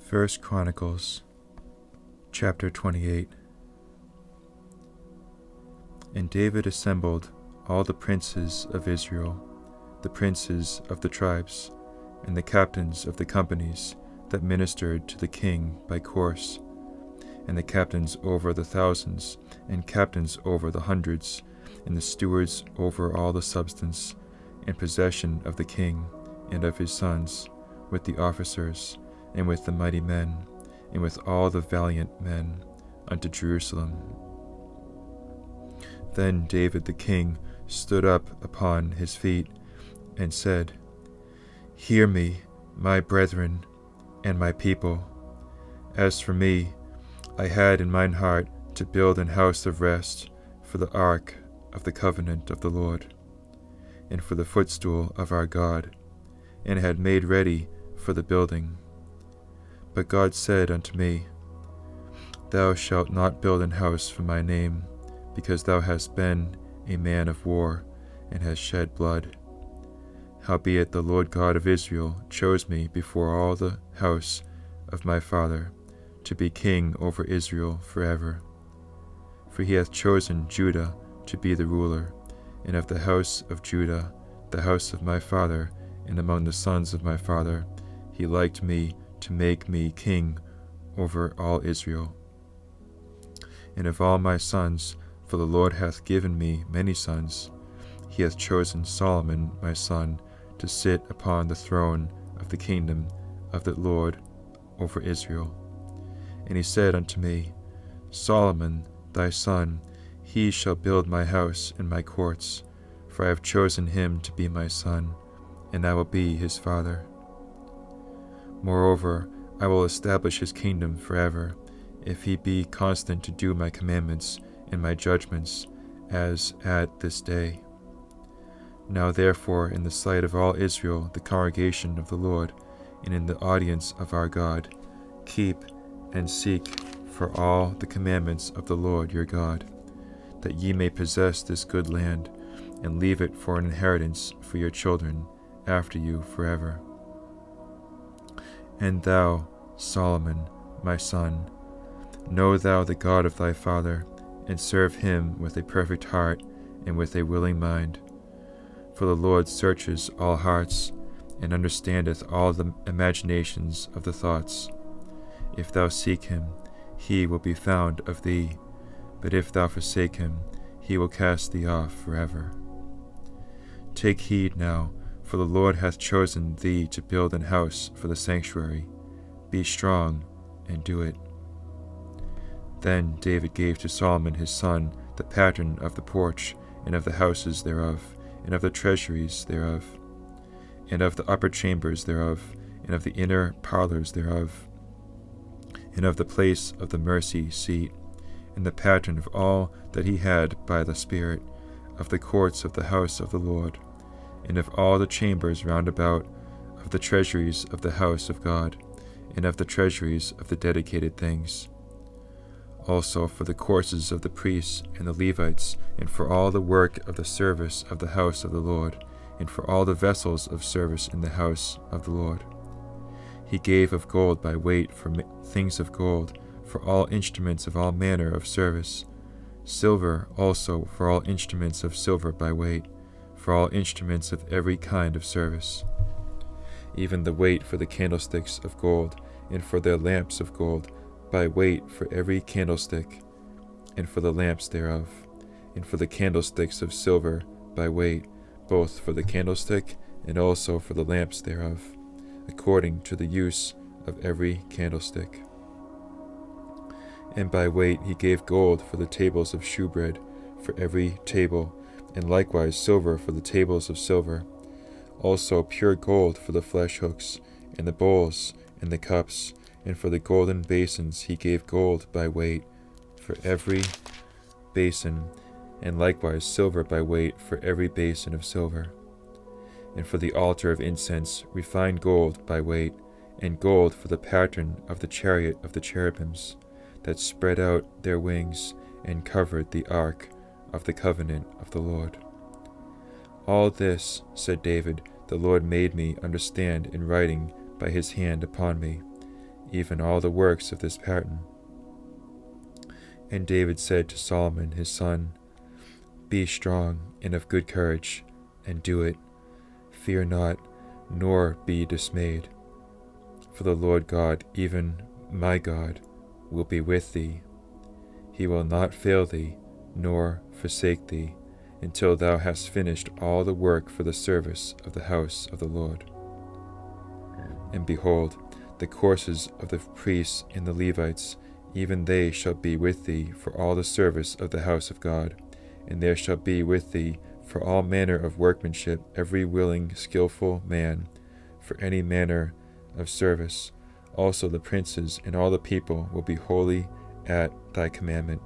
First Chronicles, chapter 28. And David assembled all the princes of Israel, the princes of the tribes, and the captains of the companies that ministered to the king by course, and the captains over the thousands, and captains over the hundreds, and the stewards over all the substance and possession of the king and of his sons, with the officers, and with the mighty men, and with all the valiant men, unto Jerusalem. Then David the king stood up upon his feet, and said, Hear me, my brethren, and my people. As for me, I had in mine heart to build an house of rest for the ark of the covenant of the Lord, and for the footstool of our God, and had made ready for the building. But God said unto me, Thou shalt not build an house for my name, because thou hast been a man of war, and hast shed blood. Howbeit the Lord God of Israel chose me before all the house of my father, to be king over Israel forever. For he hath chosen Judah to be the ruler, and of the house of Judah, the house of my father, and among the sons of my father, he liked me to make me king over all Israel. And of all my sons, for the Lord hath given me many sons, he hath chosen Solomon my son to sit upon the throne of the kingdom of the Lord over Israel. And he said unto me, Solomon thy son, he shall build my house and my courts, for I have chosen him to be my son, and I will be his father. Moreover, I will establish his kingdom forever, if he be constant to do my commandments and my judgments, as at this day. Now therefore, in the sight of all Israel, the congregation of the Lord, and in the audience of our God, keep and seek for all the commandments of the Lord your God, that ye may possess this good land, and leave it for an inheritance for your children after you forever. And thou, Solomon, my son, know thou the God of thy father, and serve him with a perfect heart and with a willing mind. For the Lord searches all hearts, and understandeth all the imaginations of the thoughts. If thou seek him, he will be found of thee, but if thou forsake him, he will cast thee off forever. Take heed now, for the Lord hath chosen thee to build an house for the sanctuary. Be strong, and do it. Then David gave to Solomon his son the pattern of the porch, and of the houses thereof, and of the treasuries thereof, and of the upper chambers thereof, and of the inner parlors thereof, and of the place of the mercy seat, and the pattern of all that he had by the Spirit, of the courts of the house of the Lord, and of all the chambers round about, of the treasuries of the house of God, and of the treasuries of the dedicated things. Also for the courses of the priests and the Levites, and for all the work of the service of the house of the Lord, and for all the vessels of service in the house of the Lord. He gave of gold by weight for things of gold, for all instruments of all manner of service, silver also for all instruments of silver by weight, for all instruments of every kind of service, even the weight for the candlesticks of gold, and for their lamps of gold, by weight for every candlestick, and for the lamps thereof, and for the candlesticks of silver by weight, both for the candlestick and also for the lamps thereof, according to the use of every candlestick. And by weight he gave gold for the tables of shewbread, for every table, and likewise silver for the tables of silver, also pure gold for the flesh hooks, and the bowls, and the cups, and for the golden basins he gave gold by weight for every basin, and likewise silver by weight for every basin of silver. And for the altar of incense refined gold by weight, and gold for the pattern of the chariot of the cherubims, that spread out their wings, and covered the ark of the covenant of the Lord. All this, said David, the Lord made me understand in writing by his hand upon me, even all the works of this pattern. And David said to Solomon his son, Be strong and of good courage, and do it. Fear not, nor be dismayed. For the Lord God, even my God, will be with thee. He will not fail thee, nor forsake thee, until thou hast finished all the work for the service of the house of the Lord. And behold, the courses of the priests and the Levites, even they shall be with thee for all the service of the house of God, and there shall be with thee for all manner of workmanship every willing, skillful man, for any manner of service. Also the princes and all the people will be holy at thy commandment.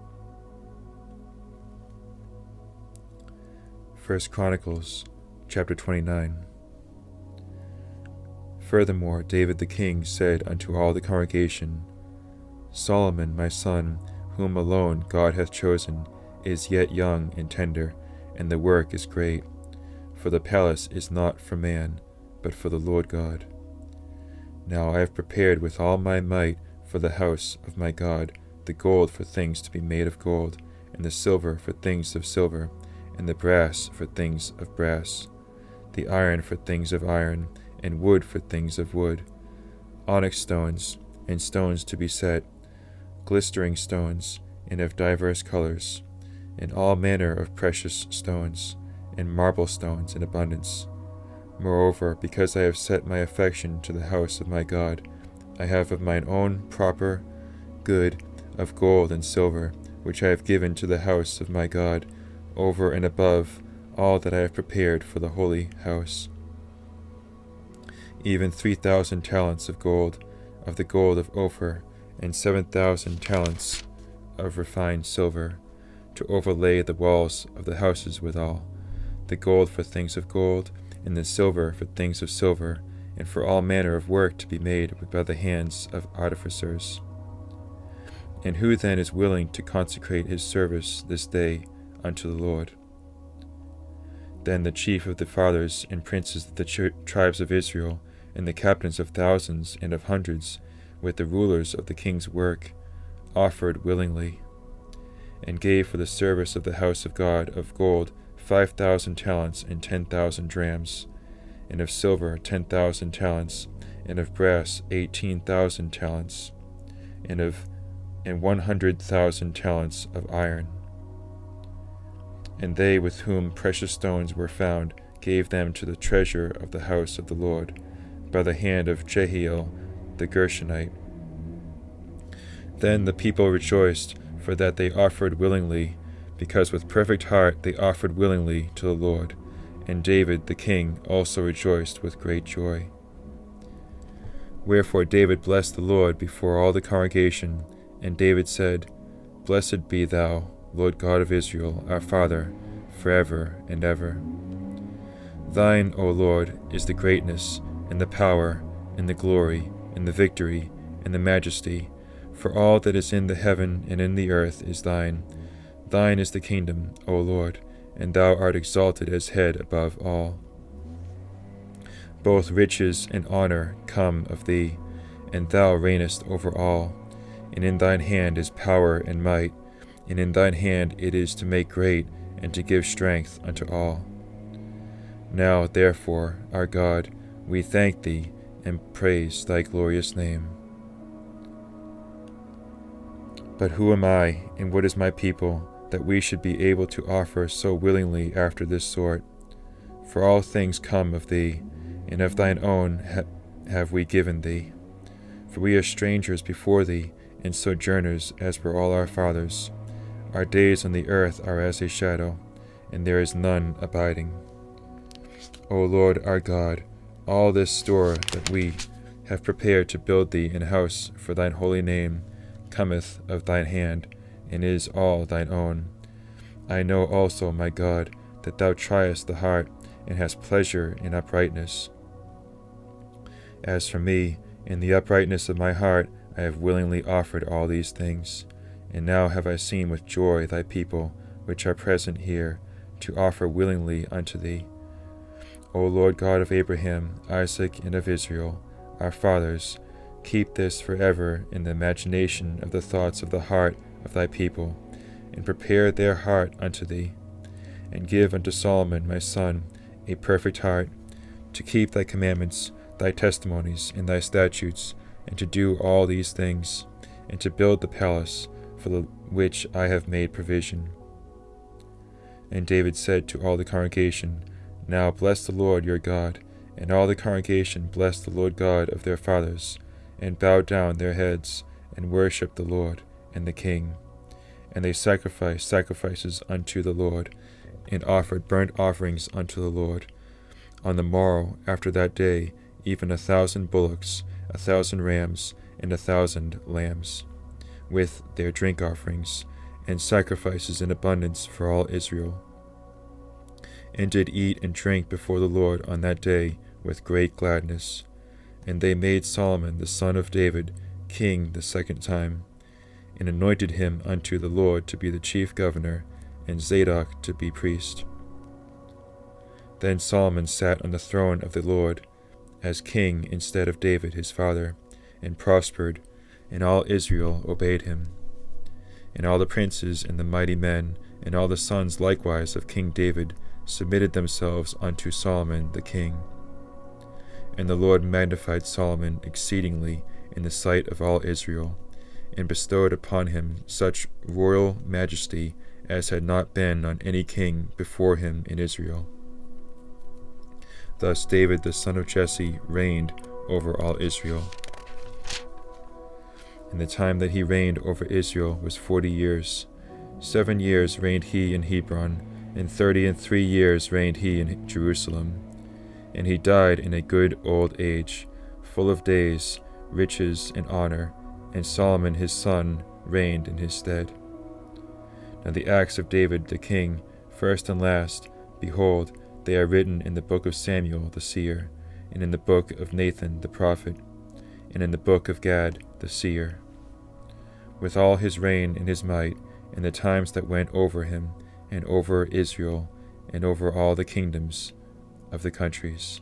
1 Chronicles chapter 29. Furthermore, David the king said unto all the congregation, Solomon my son, whom alone God hath chosen, is yet young and tender, and the work is great. For the palace is not for man, but for the Lord God. Now I have prepared with all my might for the house of my God the gold for things to be made of gold, and the silver for things of silver, and the brass for things of brass, the iron for things of iron, and wood for things of wood, onyx stones, and stones to be set, glistering stones, and of divers colors, and all manner of precious stones, and marble stones in abundance. Moreover, because I have set my affection to the house of my God, I have of mine own proper good of gold and silver, which I have given to the house of my God, over and above all that I have prepared for the holy house. Even 3,000 talents of gold, of the gold of Ophir, and 7,000 talents of refined silver, to overlay the walls of the houses withal, the gold for things of gold, and the silver for things of silver, and for all manner of work to be made by the hands of artificers. And who then is willing to consecrate his service this day unto the Lord? Then the chief of the fathers and princes of the tribes of Israel, and the captains of thousands and of hundreds, with the rulers of the king's work, offered willingly, and gave for the service of the house of God of gold 5,000 talents and 10,000 drams, and of silver 10,000 talents, and of brass 18,000 talents, and 100,000 talents of iron. And they with whom precious stones were found gave them to the treasure of the house of the Lord, by the hand of Jehiel the Gershonite. Then the people rejoiced, for that they offered willingly, because with perfect heart they offered willingly to the Lord. And David the king also rejoiced with great joy. Wherefore David blessed the Lord before all the congregation, and David said, Blessed be thou, Lord God of Israel, our Father, forever and ever. Thine, O Lord, is the greatness, and the power, and the glory, and the victory, and the majesty, for all that is in the heaven and in the earth is thine. Thine is the kingdom, O Lord, and thou art exalted as head above all. Both riches and honor come of thee, and thou reignest over all. And in thine hand is power and might, and in thine hand it is to make great, and to give strength unto all. Now, therefore, our God, we thank thee, and praise thy glorious name. But who am I, and what is my people, that we should be able to offer so willingly after this sort? For all things come of thee, and of thine own have we given thee. For we are strangers before thee, and sojourners as were all our fathers. Our days on the earth are as a shadow, and there is none abiding. O Lord our God, all this store that we have prepared to build thee an house for thine holy name cometh of thine hand, and is all thine own. I know also, my God, that thou triest the heart, and hast pleasure in uprightness. As for me, in the uprightness of my heart I have willingly offered all these things, and now have I seen with joy thy people, which are present here, to offer willingly unto thee. O Lord God of Abraham, Isaac, and of Israel, our fathers, Keep this forever in the imagination of the thoughts of the heart of thy people, and prepare their heart unto thee. And give unto Solomon my son a perfect heart, to keep thy commandments, thy testimonies, and thy statutes, and to do all these things, and to build the palace for the which I have made provision. And David said to all the congregation, Now bless the Lord your God. And all the congregation blessed the Lord God of their fathers, and bowed down their heads, and worshipped the Lord and the king. And they sacrificed sacrifices unto the Lord, and offered burnt offerings unto the Lord. On the morrow after that day, even 1,000 bullocks, 1,000 rams, and 1,000 lambs, with their drink offerings, and sacrifices in abundance for all Israel. And did eat and drink before the Lord on that day with great gladness. And they made Solomon the son of David king the second time, and anointed him unto the Lord to be the chief governor, and Zadok to be priest. Then Solomon sat on the throne of the Lord as king instead of David his father, and prospered, and all Israel obeyed him. And all the princes and the mighty men, and all the sons likewise of King David, submitted themselves unto Solomon the king. And the Lord magnified Solomon exceedingly in the sight of all Israel, and bestowed upon him such royal majesty as had not been on any king before him in Israel. Thus David the son of Jesse reigned over all Israel. And the time that he reigned over Israel was 40 years. 7 years reigned he in Hebron, and 33 years reigned he in Jerusalem. And he died in a good old age, full of days, riches, and honor, and Solomon his son reigned in his stead. Now the acts of David the king, first and last, behold, they are written in the book of Samuel the seer, and in the book of Nathan the prophet, and in the book of Gad the seer. With all his reign and his might, and the times that went over him, and over Israel, and over all the kingdoms of the countries.